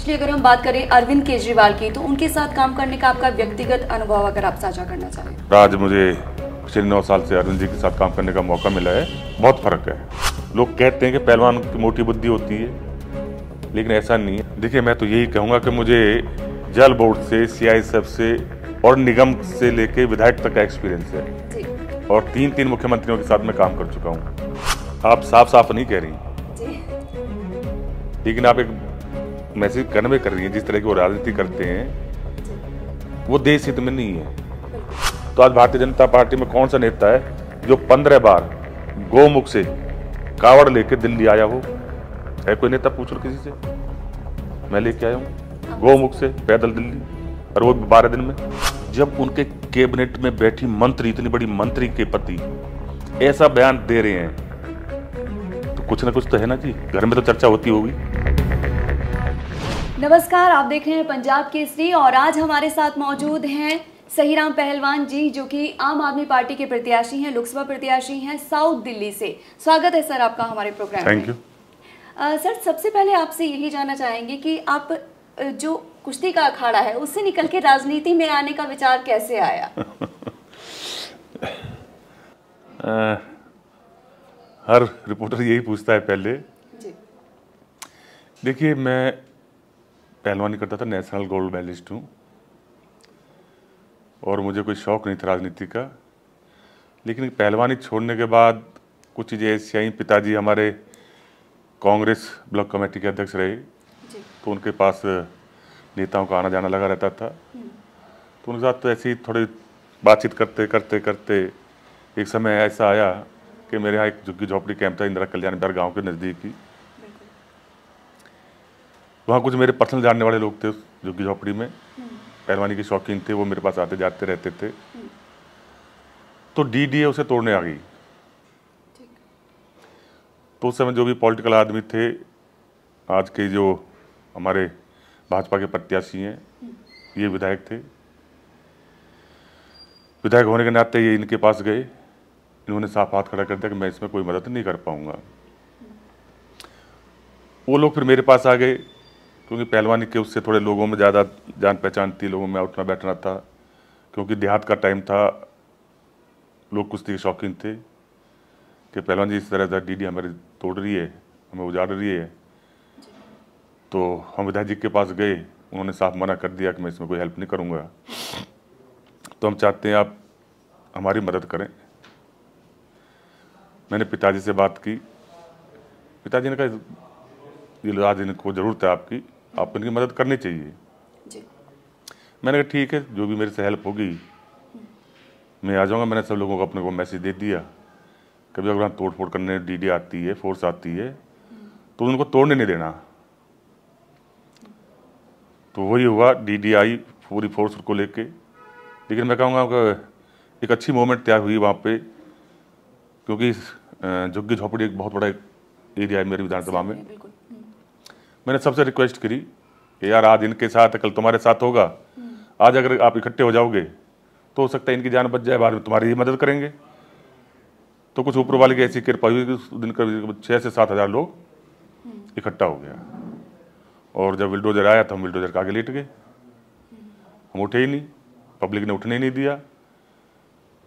Specially अगर हम बात करें अरविंद केजरीवाल की, तो उनके साथ काम करने का आपका व्यक्तिगत अनुभव अगर आप साझा करना चाहें। आज मुझे पिछले 9 साल से अरविंद जी के साथ काम करने का मौका मिला है। बहुत फर्क है। लोग कहते हैं कि पहलवान की मोटी बुद्धि होती है, लेकिन ऐसा नहीं है। देखिए, मैं तो यही कहूँगा कि मुझे जल बोर्ड से, CISF से और निगम से लेके विधायक तक का एक्सपीरियंस है और 3 मुख्यमंत्रियों के साथ मैं काम कर चुका हूँ। आप साफ साफ नहीं कह रही, लेकिन आप एक मैसेज कन्वे कर रही हैं। जिस तरह की वो राजनीति करते हैं वो देश हित में नहीं है। तो आज भारतीय जनता पार्टी में कौन सा नेता है जो 15 बार गोमुख से कावड़ लेके दिल्ली आया हो? है कोई नेता? पूछ लो किसी से। मैं लेके आया हूँ गोमुख से पैदल दिल्ली, और वो 12 दिन में। जब उनके कैबिनेट में बैठी मंत्री, इतनी बड़ी मंत्री के पति ऐसा बयान दे रहे हैं, तो कुछ ना कुछ तो है ना जी। घर में तो चर्चा होती होगी। नमस्कार, आप देख रहे हैं पंजाब केसरी और आज हमारे साथ मौजूद हैं सहीराम पहलवान जी, जो कि आम आदमी पार्टी के प्रत्याशी हैं, लोकसभा प्रत्याशी हैं साउथ दिल्ली से। स्वागत है सर आपका हमारे प्रोग्राम में। Thank you. सर, सबसे पहले आपसे यही जानना चाहेंगे कि आप जो कुश्ती का अखाड़ा है उससे निकल के राजनीति में आने का विचार कैसे आया? हर रिपोर्टर यही पूछता है पहले जी। देखिए, मैं पहलवानी करता था, नेशनल गोल्ड मेडलिस्ट हूँ और मुझे कोई शौक नहीं था राजनीति का। लेकिन पहलवानी छोड़ने के बाद कुछ चीज़ें ऐसी आई। पिताजी हमारे कांग्रेस ब्लॉक कमेटी के अध्यक्ष रहे, तो उनके पास नेताओं का आना जाना लगा रहता था। तो उनके साथ तो ऐसे ही थोड़ी बातचीत करते करते करते एक समय ऐसा आया कि मेरे यहाँ एक झुग्गी झोपड़ी कैंप था, इंदिरा कल्याण बिहार गाँव के नज़दीक ही। वहाँ कुछ मेरे पर्सनल जानने वाले लोग थे उस झुग्गी झोपड़ी में, पहलवानी के शौकीन थे। वो मेरे पास आते जाते रहते थे। तो DDA उसे तोड़ने आ गई। तो उस समय जो भी पॉलिटिकल आदमी थे, आज के जो हमारे भाजपा के प्रत्याशी हैं, ये विधायक थे। विधायक होने के नाते ये इनके पास गए। इन्होंने साफ हाथ खड़ा कर दिया कि मैं इसमें कोई मदद नहीं कर पाऊंगा। वो लोग फिर मेरे पास आ गए, क्योंकि पहलवानी के उससे थोड़े लोगों में ज़्यादा जान पहचान थी, लोगों में उठना बैठना था। क्योंकि देहात का टाइम था, लोग कुश्ती के शौकीन थे कि पहलवान जी इस तरह से DDA हमारी तोड़ रही है, हमें उजाड़ रही है। तो हम विधायक जी के पास गए, उन्होंने साफ मना कर दिया कि मैं इसमें कोई हेल्प नहीं करूँगा। तो हम चाहते हैं आप हमारी मदद करें। मैंने पिताजी से बात की। पिताजी ने कहा, ये आज इनको ज़रूरत है आपकी, आपको इनकी मदद करनी चाहिए जी। मैंने कहा ठीक है, जो भी मेरे से हेल्प होगी मैं आ जाऊँगा। मैंने सब लोगों को अपने को मैसेज दे दिया, कभी अगर तोड़ फोड़ करने DDA आती है, फोर्स आती है, तो उनको तोड़ने नहीं देना। तो वही हुआ, DDA आई पूरी फोर्स को लेके। लेकिन मैं कहूँगा कि एक अच्छी मोमेंट तैयार हुई वहाँ पे, क्योंकि झुग्गी झोपड़ी एक बहुत बड़ा एरिया है मेरी विधानसभा में। मैंने सबसे रिक्वेस्ट करी कि यार आज इनके साथ है, कल तुम्हारे साथ होगा। आज अगर आप इकट्ठे हो जाओगे तो हो सकता है इनकी जान बच जाए, बाद में तुम्हारी ही मदद करेंगे। तो कुछ ऊपर वाले की ऐसी कृपा हुई कि उस दिन करीब 6 से 7 हज़ार लोग इकट्ठा हो गया। और जब विल्डोजर आया तो हम विल्डोजर के आगे लेट गए। हम उठे ही नहीं, पब्लिक ने उठने ही नहीं दिया।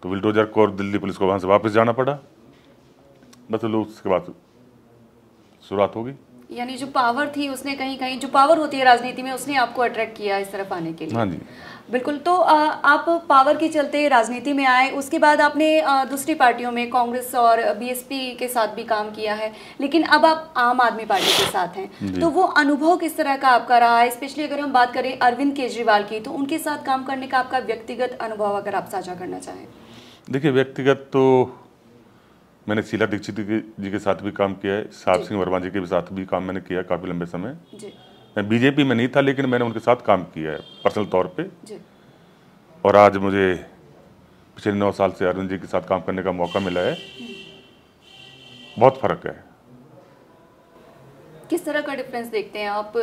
तो विल्डोजर को और दिल्ली पुलिस को वहाँ से वापस जाना पड़ा। बस लोग उसके बाद शुरुआत होगी। यानी जो पावर थी उसने कहीं कहीं, जो पावर होती है राजनीति में, उसने आपको अट्रैक्ट किया इस तरफ आने के लिए। हाँ जी, बिल्कुल। तो आप पावर के चलते राजनीति में आए, उसके बाद आपने दूसरी पार्टियों में कांग्रेस और BSP के साथ भी काम किया है, लेकिन अब आप आम आदमी पार्टी के साथ हैं। तो वो अनुभव किस तरह का आपका रहा है? स्पेशली अगर हम बात करें अरविंद केजरीवाल की, तो उनके साथ काम करने का आपका व्यक्तिगत अनुभव अगर आप साझा करना चाहें। देखिए, व्यक्तिगत तो मैंने शीला दीक्षित जी के साथ भी काम किया है, साहब सिंह वर्मा जी के साथ भी काम मैंने किया काफ़ी लंबे समय। मैं BJP में नहीं था, लेकिन मैंने उनके साथ काम किया है पर्सनल तौर पे। और आज मुझे पिछले 9 साल से अरविंद जी के साथ काम करने का मौका मिला है। बहुत फर्क है। किस तरह का डिफरेंस देखते हैं आप,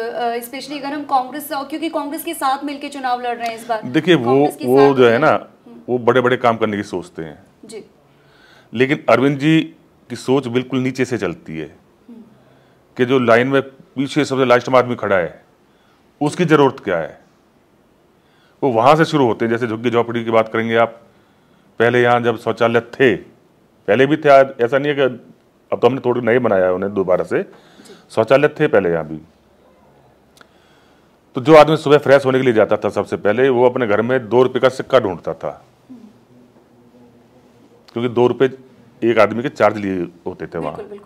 स्पेशली अगर हम कांग्रेस, क्योंकि कांग्रेस के साथ मिलकर चुनाव लड़ रहे हैं इस बार? देखिए, वो जो है ना, वो बड़े बड़े काम करने की सोचते हैं जी। लेकिन अरविंद जी की सोच बिल्कुल नीचे से चलती है कि जो लाइन में पीछे सबसे लास्ट में आदमी खड़ा है उसकी जरूरत क्या है, वो वहां से शुरू होते हैं। जैसे झुग्गी झोपड़ी की बात करेंगे आप, पहले यहाँ जब शौचालय थे, पहले भी थे, आज ऐसा नहीं है कि अब तो हमने थोड़ी नए बनाया है उन्हें दोबारा से, शौचालय थे पहले यहाँ भी। तो जो आदमी सुबह फ्रेश होने के लिए जाता था, सबसे पहले वो अपने घर में 2 रुपए का सिक्का ढूंढता था, क्योंकि 2 रुपए एक आदमी के चार्ज लिए होते थे वहां।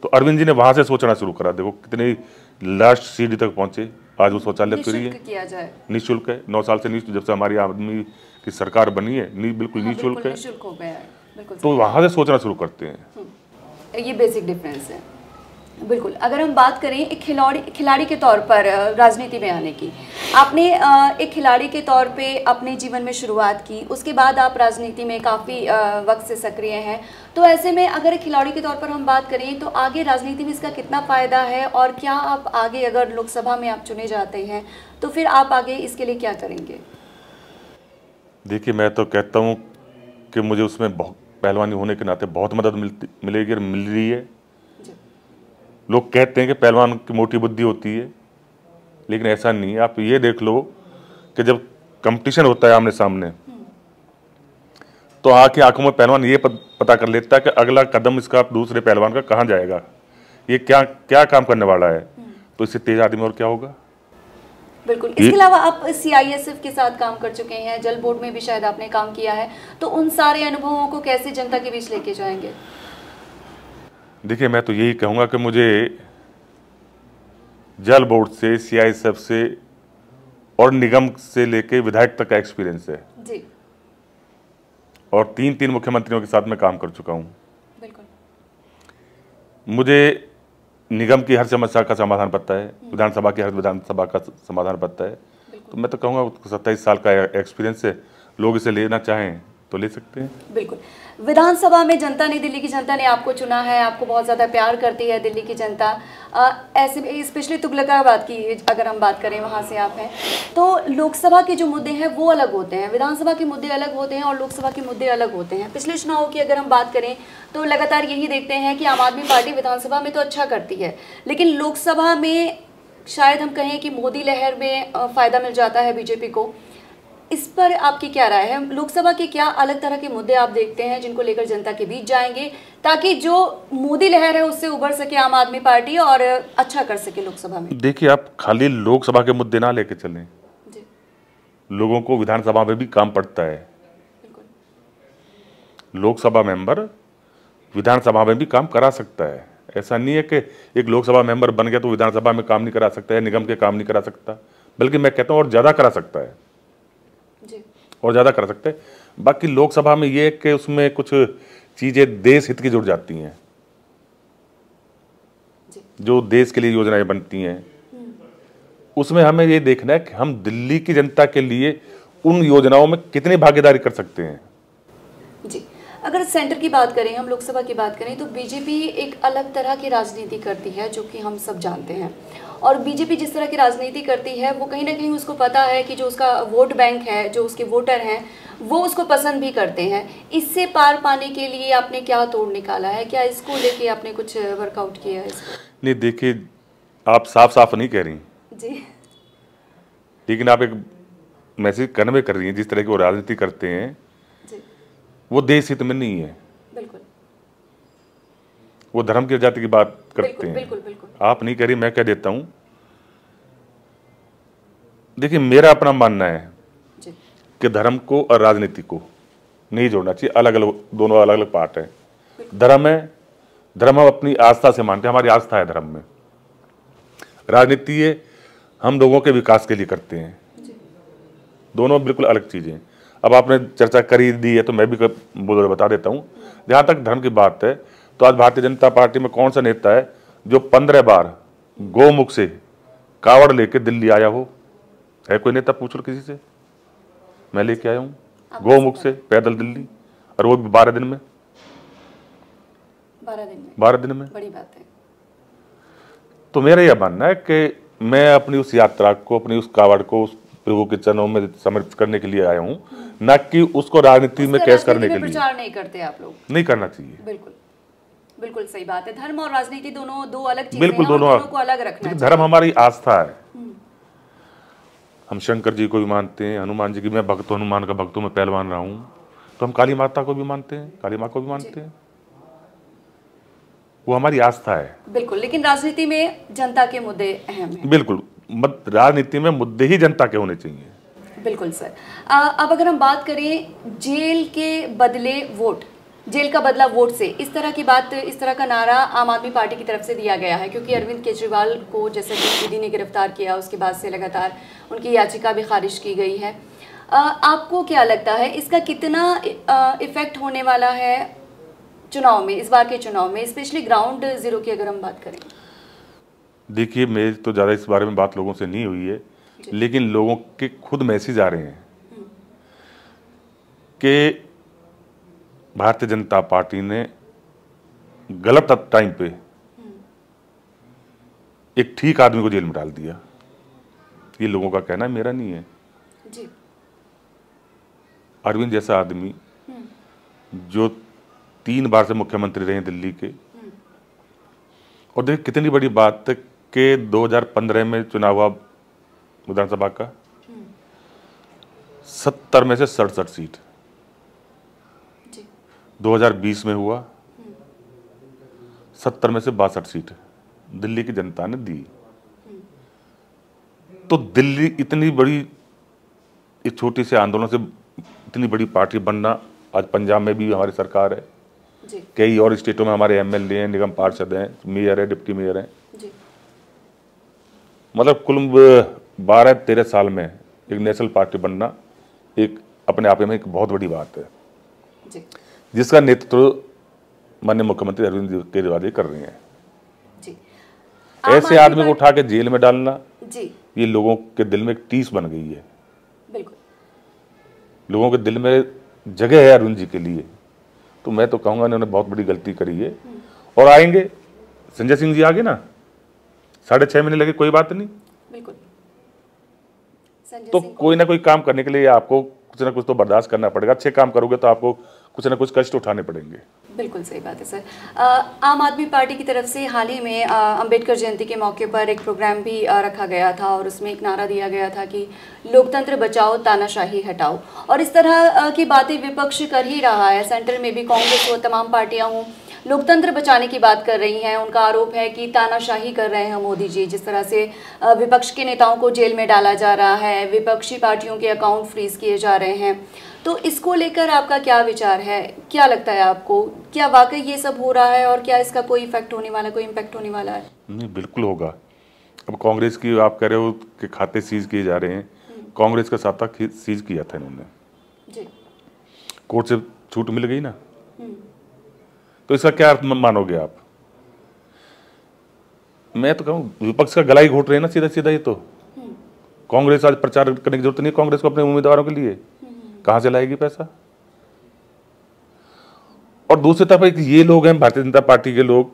तो अरविंद जी ने वहां से सोचना शुरू करा, देखो कितनी लास्ट सीढ़ी तक पहुंचे, आज वो शौचालय फ्री है, निःशुल्क है। 9 साल से जब से हमारी आदमी की सरकार बनी है, बिल्कुल निःशुल्क है। तो वहां से सोचना शुरू करते हैं। ये बेसिक डिफरेंस है। बिल्कुल, अगर हम बात करें एक खिलाड़ी के तौर पर राजनीति में आने की, आपने एक खिलाड़ी के तौर पे अपने जीवन में शुरुआत की, उसके बाद आप राजनीति में काफ़ी वक्त से सक्रिय हैं। तो ऐसे में अगर एक खिलाड़ी के तौर पर हम बात करें तो आगे राजनीति में इसका कितना फ़ायदा है, और क्या आप आगे अगर लोकसभा में आप चुने जाते हैं तो फिर आप आगे इसके लिए क्या करेंगे? देखिए, मैं तो कहता हूँ कि मुझे उसमें बहुत पहलवानी होने के नाते बहुत मदद मिलेगी और मिल रही है। लोग कहते हैं कि पहलवान की मोटी बुद्धि होती है, लेकिन ऐसा नहीं है। आप ये देख लो कि जब कंपटीशन होता है आमने सामने, तो आंखें आंखों में पहलवान ये पता कर लेता है कि अगला कदम इसका दूसरे पहलवान का कहाँ जाएगा, ये क्या क्या काम करने वाला है। तो इससे तेज आदमी और क्या होगा। बिल्कुल। इसके अलावा आप CISF के साथ काम कर चुके हैं, जल बोर्ड में भी शायद आपने काम किया है, तो उन सारे अनुभवों को कैसे जनता के बीच लेके जाएंगे? देखिए, मैं तो यही कहूँगा कि मुझे जल बोर्ड से, CISF से और निगम से लेके विधायक तक का एक्सपीरियंस है जी। और 3 मुख्यमंत्रियों के साथ मैं काम कर चुका हूँ। बिल्कुल। मुझे निगम की हर समस्या का समाधान पता है, विधानसभा की हर विधानसभा का समाधान पता है। तो मैं तो कहूँगा 27 साल का एक्सपीरियंस है, लोग इसे लेना चाहें तो ले सकते हैं। बिल्कुल। विधानसभा में जनता ने, दिल्ली की जनता ने आपको चुना है, आपको बहुत ज़्यादा प्यार करती है दिल्ली की जनता। ऐसे में स्पेशली तुगलकाबाद की अगर हम बात करें, वहाँ से आप हैं, तो लोकसभा के जो मुद्दे हैं वो अलग होते हैं, विधानसभा के मुद्दे अलग होते हैं और लोकसभा के मुद्दे अलग होते हैं। पिछले चुनावों की अगर हम बात करें तो लगातार यही देखते हैं कि आम आदमी पार्टी विधानसभा में तो अच्छा करती है, लेकिन लोकसभा में शायद हम कहें कि मोदी लहर में फ़ायदा मिल जाता है बीजेपी को। इस पर आपकी क्या राय है? लोकसभा के क्या अलग तरह के मुद्दे आप देखते हैं जिनको लेकर जनता के बीच जाएंगे, ताकि जो मोदी लहर है उससे उबर सके आम आदमी पार्टी और अच्छा कर सके लोकसभा में? देखिए, आप खाली लोकसभा के मुद्दे ना लेके चलें, लोगों को विधानसभा में भी काम पड़ता है। लोकसभा मेंबर विधानसभा में भी काम करा सकता है। ऐसा नहीं है कि एक लोकसभा मेंबर बन गया तो विधानसभा में काम नहीं करा सकता है, निगम के काम नहीं करा सकता, बल्कि मैं कहता हूँ और ज़्यादा करा सकता है जी। और ज़्यादा कर सकते हैं। बाकी लोकसभा में ये है कि उसमें कुछ चीज़ें देश हित की जुड़ जाती हैं, जो देश के लिए योजनाएं बनती हैं, उसमें हमें ये देखना है कि हम दिल्ली की जनता के लिए उन योजनाओं में कितनी भागीदारी कर सकते हैं। जी। अगर सेंटर की बात करें, हम लोकसभा की बात करें, तो बीजेपी एक अलग तरह की राजनीति करती है जो कि हम सब जानते हैं, और बीजेपी जिस तरह की राजनीति करती है वो कहीं ना कहीं उसको पता है कि जो उसका वोट बैंक है, जो उसके वोटर हैं, वो उसको पसंद भी करते हैं। इससे पार पाने के लिए आपने क्या तोड़ निकाला है? क्या इसको लेके आपने कुछ वर्कआउट किया है इसको? नहीं, देखिए, आप साफ साफ नहीं कह रही जी, लेकिन आप एक मैसेज कन्वे कर रही हैं। जिस तरह की वो राजनीति करते हैं वो देश हित में नहीं है। बिल्कुल। वो धर्म की जाति की बात करते हैं। बिल्कुल, बिल्कुल। आप नहीं कह रही, मैं कह देता हूं। देखिए, मेरा अपना मानना है कि धर्म को और राजनीति को नहीं जोड़ना चाहिए, अलग अलग, दोनों अलग अलग पार्ट है। धर्म है, धर्म हम अपनी आस्था से मानते हैं, हमारी आस्था है धर्म में। राजनीति है, हम लोगों के विकास के लिए करते हैं। दोनों बिल्कुल अलग चीजें। अब आपने चर्चा करी दी है तो मैं भी बता देता हूं। जहां तक धर्म की बात है, तो आज भारतीय जनता पार्टी में कौन सा नेता है जो 15 बार गौमुख से कावड़ लेके दिल्ली आया हो? है कोई नेता? पूछ लो किसी से। मैं लेके आया हूं गौमुख से पैदल दिल्ली, और वो भी 12 दिन में। 12 दिन में बड़ी बात है। तो मेरा यह मानना है कि मैं अपनी उस यात्रा को, अपनी उस कावड़ को उस प्रभु के चरणों में समर्पित करने के लिए आया हूं, न कि उसको राजनीति में कैश करने के लिए। प्रचार नहीं करते आप लोग? नहीं करना चाहिए। बिल्कुल, बिल्कुल सही बात है। धर्म और राजनीति दोनों दो अलग चीजें बिल्कुल, हैं, दोनों को अलग रखना चाहिए। धर्म हमारी आस्था है, हम शंकर जी को भी मानते हैं, हनुमान जी की, मैं भक्त हनुमान का भक्तों में पहलवान रहा हूँ, तो हम काली माता को भी मानते हैं, काली माँ को भी मानते हैं। वो हमारी आस्था है। बिल्कुल, लेकिन राजनीति में जनता के मुद्दे अहम हैं। बिल्कुल, राजनीति में मुद्दे ही जनता के होने चाहिए। बिल्कुल सर। अब अगर हम बात करें जेल के बदले वोट, जेल का बदला वोट से, इस तरह की बात, इस तरह का नारा आम आदमी पार्टी की तरफ से दिया गया है, क्योंकि अरविंद केजरीवाल को जैसे कि ईडी ने गिरफ्तार किया, उसके बाद से लगातार उनकी याचिका भी खारिज की गई है। आपको क्या लगता है इसका कितना इफेक्ट होने वाला है चुनाव में, इस बार के चुनाव में, स्पेशली ग्राउंड जीरो की अगर हम बात करें? देखिए, मेरी तो ज़्यादा इस बारे में बात लोगों से नहीं हुई है, लेकिन लोगों के खुद मैसेज आ रहे हैं कि भारतीय जनता पार्टी ने गलत टाइम पे एक ठीक आदमी को जेल में डाल दिया। ये लोगों का कहना है, मेरा नहीं है जी। अरविंद जैसा आदमी जो 3 बार से मुख्यमंत्री रहे दिल्ली के, और देखिए कितनी बड़ी बात है कि 2015 में चुनाव हुआ विधानसभा का, 70 में से 67 सीट, 2020 में हुआ 70 में से 62 सीट दिल्ली की जनता ने दी। तो दिल्ली इतनी बड़ी, एक छोटी से आंदोलन से इतनी बड़ी पार्टी बनना, आज पंजाब में भी हमारी सरकार है, कई और स्टेटों में हमारे एमएलए हैं, निगम पार्षद हैं, मेयर है, डिप्टी मेयर हैं, मतलब कुल 12-13 साल में एक नेशनल पार्टी बनना एक अपने आप में एक बहुत बड़ी बात है जी। जिसका नेतृत्व माननीय मुख्यमंत्री अरविंद केजरीवाल जी कर रहे हैं जी। ऐसे आदमी को उठा के जेल में डालना जी, ये लोगों के दिल में एक टीस बन गई है। बिल्कुल, लोगों के दिल में जगह है अरविंद जी के लिए, तो मैं तो कहूँगा इन्होंने बहुत बड़ी गलती करी है। और आएंगे, संजय सिंह जी आगे ना, 6.5 महीने लगे, कोई बात नहीं, बिल्कुल। तो कोई ना कोई काम करने के लिए आपको कुछ ना कुछ तो बर्दाश्त करना पड़ेगा। अच्छे काम करोगे तो आपको कुछ ना कुछ कष्ट उठाने पड़ेंगे। बिल्कुल सही बात है सर। आम आदमी पार्टी की तरफ से हाल ही में अंबेडकर जयंती के मौके पर एक प्रोग्राम भी रखा गया था और उसमें एक नारा दिया गया था कि लोकतंत्र बचाओ, तानाशाही हटाओ, और इस तरह की बातें विपक्ष कर ही रहा है। सेंटर में भी कांग्रेस हो, तमाम पार्टियां हों, लोकतंत्र बचाने की बात कर रही हैं। उनका आरोप है कि तानाशाही कर रहे हैं मोदी जी, जिस तरह से विपक्ष के नेताओं को जेल में डाला जा रहा है, विपक्षी पार्टियों के अकाउंट फ्रीज किए जा रहे हैं। तो इसको लेकर आपका क्या विचार है? क्या लगता है आपको, क्या वाकई ये सब हो रहा है और क्या इसका कोई इफेक्ट होने वाला, कोई इम्पैक्ट होने वाला है? नहीं, बिल्कुल होगा। अब कांग्रेस की आप कह रहे हो कि खाते सीज किए जा रहे हैं, कांग्रेस का खाता सीज किया था इन्होंने जी, कोर्ट से छूट मिल गई ना, तो इसका क्या अर्थ मानोगे आप? मैं तो कहूँ विपक्ष का गला ही घोट रहे हैं ना सीधा सीधा। ये तो कांग्रेस आज प्रचार करने की जरूरत नहीं है कांग्रेस को अपने उम्मीदवारों के लिए, कहां से लाएगी पैसा? और दूसरी तरफ ये लोग हैं भारतीय जनता पार्टी के लोग,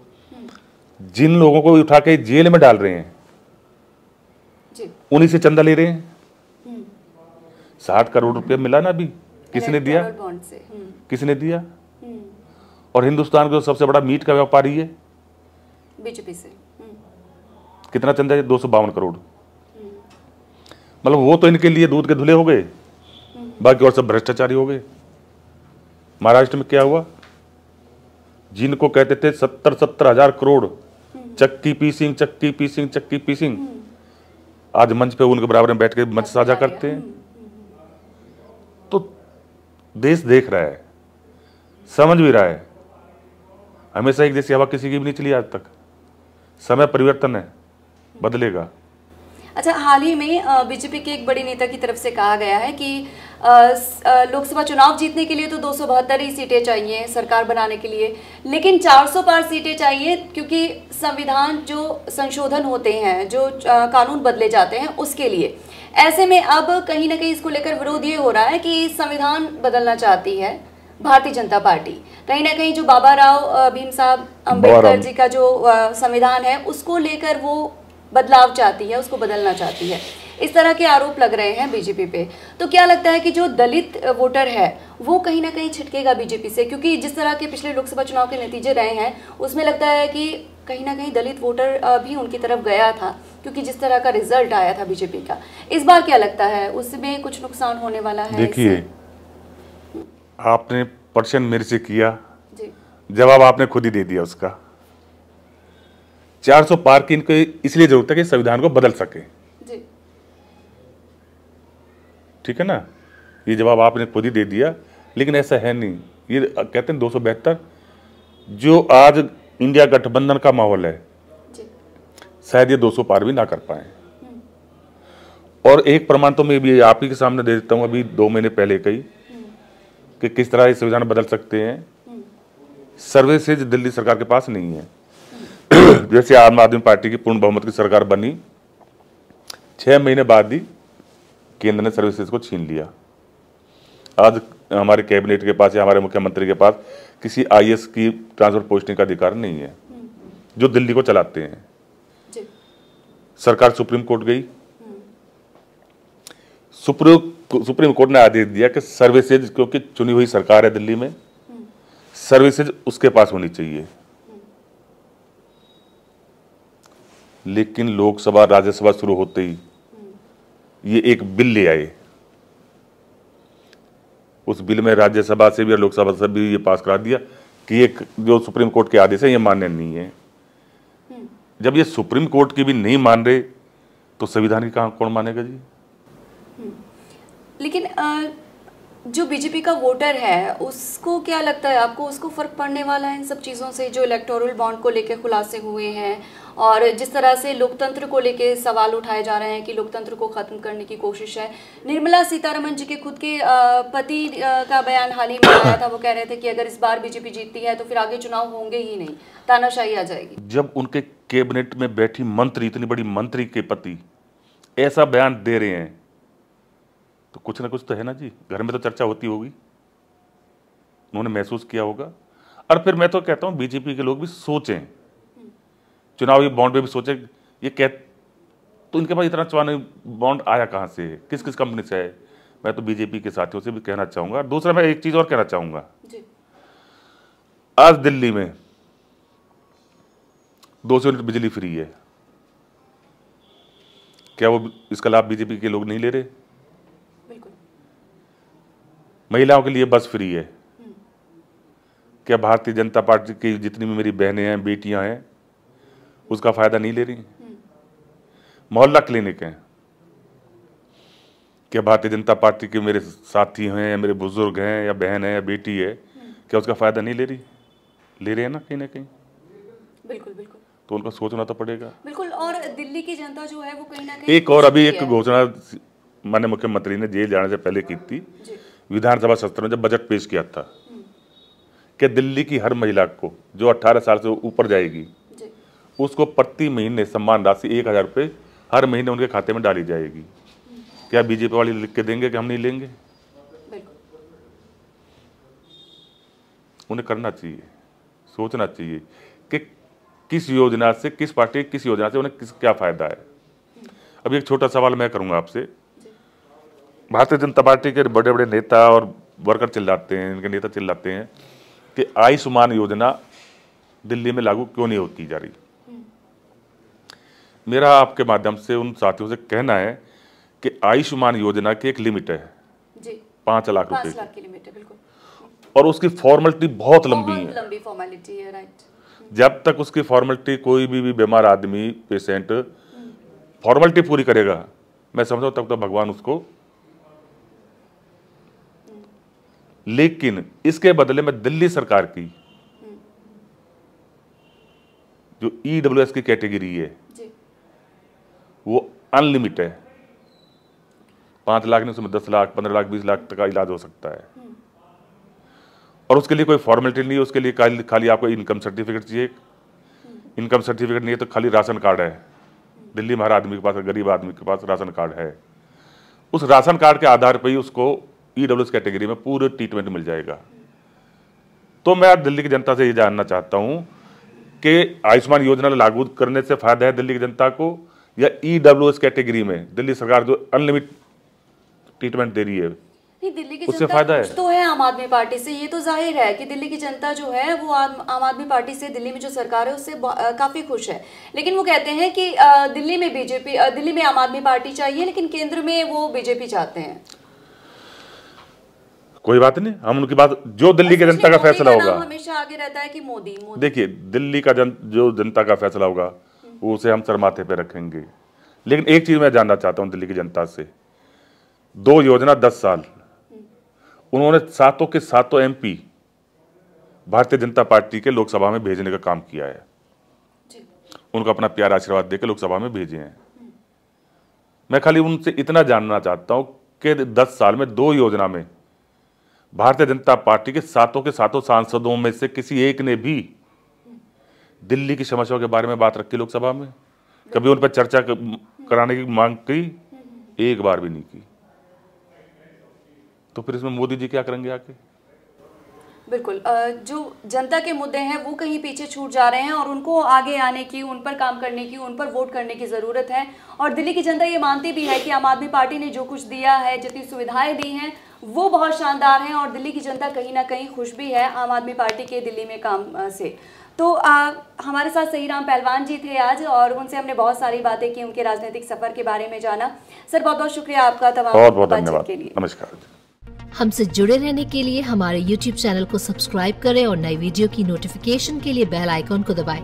जिन लोगों को उठा के जेल में डाल रहे हैं जी, उन्हीं से चंदा ले रहे हैं। 60 करोड़ रुपया मिला ना अभी, किसने दिया? बॉन्ड से। किसने दिया? और हिंदुस्तान का सबसे बड़ा मीट का व्यापारी है बीजेपी से। कितना चंदा है? 252 करोड़। मतलब वो तो इनके लिए दूध के धुले हो गए, बाकी और सब भ्रष्टाचारी हो गए। महाराष्ट्र में क्या हुआ? जिनको कहते थे 70 हजार करोड़, चक्की पीसिंग चक्की पीसिंग चक्की पीसिंग, आज मंच पे उनके बराबर में बैठ के मंच साझा करते हैं। तो देश देख रहा है, समझ भी रहा है। हमेशा एक जैसी हवा किसी की भी नहीं चली आज तक। समय परिवर्तन है, बदलेगा। अच्छा, हाल ही में बीजेपी के एक बड़े नेता की तरफ से कहा गया है कि लोकसभा चुनाव जीतने के लिए तो 272 ही सीटें चाहिए सरकार बनाने के लिए, लेकिन 400 पार सीटें चाहिए, क्योंकि संविधान जो संशोधन होते हैं, जो कानून बदले जाते हैं, उसके लिए। ऐसे में अब कहीं ना कहीं इसको लेकर विरोध ये हो रहा है कि संविधान बदलना चाहती है भारतीय जनता पार्टी। कहीं ना कहीं जो बाबा राव भीम साहब अम्बेडकर जी का जो संविधान है उसको लेकर वो बदलाव चाहती है, उसको बदलना चाहती है। इस तरह के आरोप लग रहे हैं बीजेपी पे। तो क्या लगता है कि जो दलित वोटर है वो कहीं ना कहीं छिटकेगा बीजेपी से? क्योंकि जिस तरह के पिछले लोकसभा चुनाव के नतीजे रहे हैं उसमें लगता है कि कहीं ना कहीं दलित वोटर भी उनकी तरफ गया था, क्योंकि जिस तरह का रिजल्ट आया था बीजेपी का। इस बार क्या लगता है, उसमें कुछ नुकसान होने वाला है? देखिए, आपने प्रश्न मेरे से किया जी, जवाब आपने खुद ही दे दिया उसका। 400 पार की इनको इसलिए जरूरत है कि संविधान को बदल सके। जी, ठीक है ना, ये जवाब आपने खुद ही दे दिया। लेकिन ऐसा है नहीं, ये कहते हैं 272 जो आज इंडिया गठबंधन का माहौल है, जी, शायद ये 200 पार भी ना कर पाए। और एक प्रमाण तो मैं भी आप ही के सामने दे देता हूं, अभी 2 महीने पहले कही कि किस तरह ये संविधान बदल सकते हैं। सर्विसेज दिल्ली सरकार के पास नहीं है। जैसे आम आदमी पार्टी की पूर्ण बहुमत की सरकार बनी, 6 महीने बाद ही केंद्र ने सर्विसेज को छीन लिया। आज हमारे कैबिनेट के पास या हमारे मुख्यमंत्री के पास किसी आईएएस की ट्रांसफर पोस्टिंग का अधिकार नहीं है, जो दिल्ली को चलाते हैं। जी, सरकार सुप्रीम कोर्ट गई, सुप्रीम कोर्ट ने आदेश दिया कि सर्विसेज, क्योंकि चुनी हुई सरकार है दिल्ली में, सर्विसेज उसके पास होनी चाहिए। लेकिन लोकसभा राज्यसभा शुरू होते ही ये एक बिल ले आए। उस बिल में राज्यसभा से भी और लोकसभा से भी ये पास करा दिया कि एक जो सुप्रीम कोर्ट के आदेश है ये मान्य नहीं है। जब ये सुप्रीम कोर्ट की भी नहीं मान रहे तो संविधान की कहाँ कौन मानेगा जी? लेकिन जो बीजेपी का वोटर है उसको क्या लगता है, आपको उसको फर्क पड़ने वाला है इन सब चीज़ों से, जो इलेक्टोरल बॉन्ड को लेकर खुलासे हुए हैं और जिस तरह से लोकतंत्र को लेके सवाल उठाए जा रहे हैं कि लोकतंत्र को खत्म करने की कोशिश है? निर्मला सीतारमण जी के खुद के पति का बयान हाल ही में आया था, वो कह रहे थे कि अगर इस बार बीजेपी जीतती है तो फिर आगे चुनाव होंगे ही नहीं, तानाशाही आ जाएगी। जब उनके कैबिनेट में बैठी मंत्री, इतनी बड़ी मंत्री के पति ऐसा बयान दे रहे हैं तो कुछ ना कुछ तो है ना जी। घर में तो चर्चा होती होगी, उन्होंने महसूस किया होगा। और फिर मैं तो कहता हूं बीजेपी के लोग भी सोचें, चुनावी बॉन्ड में भी सोचें। ये तो इनके पास इतना चुनावी बॉन्ड आया कहां से, किस किस कंपनी से है? मैं तो बीजेपी के साथियों से भी कहना चाहूंगा। दूसरा मैं एक चीज और कहना चाहूंगा, आज दिल्ली में 200 यूनिट बिजली फ्री है, क्या वो इसका लाभ बीजेपी के लोग नहीं ले रहे? महिलाओं के लिए बस फ्री है, क्या भारतीय जनता पार्टी की जितनी भी मेरी बहनें हैं, बेटियां हैं, उसका फायदा नहीं ले रही? मोहल्ला क्लिनिक है, क्या भारतीय जनता पार्टी के मेरे साथी हैं या मेरे बुजुर्ग हैं या बहन है या बेटी है, क्या उसका फायदा नहीं ले रही? ले रहे हैं ना कहीं ना कहीं। बिल्कुल बिल्कुल, तो उनको सोचना तो पड़ेगा। बिल्कुल। और दिल्ली की जनता जो है वो कहीं ना कहीं एक और अभी एक घोषणा माननीय मुख्यमंत्री ने जेल जाने से पहले की थी, विधानसभा सत्र में जब बजट पेश किया था, कि दिल्ली की हर महिला को जो 18 साल से ऊपर जाएगी उसको प्रति महीने सम्मान राशि 1000 रुपये हर महीने उनके खाते में डाली जाएगी। क्या बीजेपी वाले लिख के देंगे कि हम नहीं लेंगे? उन्हें करना चाहिए, सोचना चाहिए कि किस योजना से, किस पार्टी किस योजना से उन्हें क्या फायदा है। अभी एक छोटा सवाल मैं करूंगा आपसे। भारतीय जनता पार्टी के बड़े बड़े नेता और वर्कर चिल्लाते हैं, इनके नेता चिल्लाते हैं कि आयुष्मान योजना दिल्ली में लागू क्यों नहीं की जा रही। मेरा आपके माध्यम से उन साथियों से कहना है कि आयुष्मान योजना की एक लिमिट है जी, 5 लाख रुपए की लिमिट है, बिल्कुल। और उसकी फॉर्मेलिटी बहुत लंबी है, लंबी फॉर्मेलिटी है, राइट। जब तक उसकी फॉर्मेलिटी कोई भी बीमार आदमी, पेशेंट फॉर्मेलिटी पूरी करेगा, मैं समझता हूं तब तक भगवान उसको। लेकिन इसके बदले में दिल्ली सरकार की जो ईडब्ल्यूएस की कैटेगरी है वो अनलिमिटेड है। 5 लाख नहीं, उसमें 10 लाख, 15 लाख, 20 लाख तक का इलाज हो सकता है। और उसके लिए कोई फॉर्मेलिटी नहीं है, उसके लिए खाली आपको इनकम सर्टिफिकेट चाहिए। इनकम सर्टिफिकेट नहीं है तो खाली राशन कार्ड है। दिल्ली में हर आदमी के पास, गरीब आदमी के पास राशन कार्ड है। उस राशन कार्ड के आधार पर ही उसको ईडब्ल्यूएस कैटेगरी में पूरे ट्रीटमेंट मिल जाएगा। तो मैं आज दिल्ली की जनता से ये जानना चाहता हूं कि आयुष्मान योजना लागू करने से फायदा है दिल्ली की जनता को, या ईडब्ल्यूएस कैटेगरी में दिल्ली सरकार जो अनलिमिटेड ट्रीटमेंट दे रही है नहीं, दिल्ली की उससे जनता फायदा खुश तो है आम आदमी पार्टी से, ये तो जाहिर है कि दिल्ली की जनता जो है वो आम आदमी पार्टी से, दिल्ली में जो सरकार है उससे काफी खुश है। लेकिन वो कहते हैं कि दिल्ली में बीजेपी, दिल्ली में आम आदमी पार्टी चाहिए लेकिन केंद्र में वो बीजेपी चाहते हैं। कोई बात नहीं, हम उनकी बात, जो दिल्ली की जनता का फैसला होगा, हमेशा आगे रहता है कि मोदी। देखिए दिल्ली का जो जनता का फैसला होगा वो उसे हम सर माथे पे रखेंगे। लेकिन एक चीज मैं जानना चाहता हूं दिल्ली की जनता से, 2 योजना 10 साल, उन्होंने सातों के सातों MP भारतीय जनता पार्टी के लोकसभा में भेजने का काम किया है, उनको अपना प्यार आशीर्वाद देकर लोकसभा में भेजे हैं। मैं खाली उनसे इतना जानना चाहता हूं कि 10 साल में 2 योजना में भारतीय जनता पार्टी के सातों सांसदों में से किसी एक ने भी दिल्ली की समस्याओं के बारे में बात रखी लोकसभा में? कभी उन पर चर्चा कराने की मांग की? एक बार भी नहीं की। तो फिर इसमें मोदी जी क्या करेंगे आके? बिल्कुल, जो जनता के मुद्दे हैं वो कहीं पीछे छूट जा रहे हैं और उनको आगे आने की, उन पर काम करने की, उन पर वोट करने की ज़रूरत है। और दिल्ली की जनता ये मानती भी है कि आम आदमी पार्टी ने जो कुछ दिया है, जितनी सुविधाएं दी हैं वो बहुत शानदार हैं और दिल्ली की जनता कहीं ना कहीं खुश भी है आम आदमी पार्टी के दिल्ली में काम से। तो हमारे साथ सहीराम पहलवान जी थे आज और उनसे हमने बहुत सारी बातें की, उनके राजनीतिक सफर के बारे में जाना। सर बहुत बहुत शुक्रिया आपका तमाम बहुत धन्यवाद के लिए। नमस्कार। हमसे जुड़े रहने के लिए हमारे YouTube चैनल को सब्सक्राइब करें और नई वीडियो की नोटिफिकेशन के लिए बेल आइकॉन को दबाएं।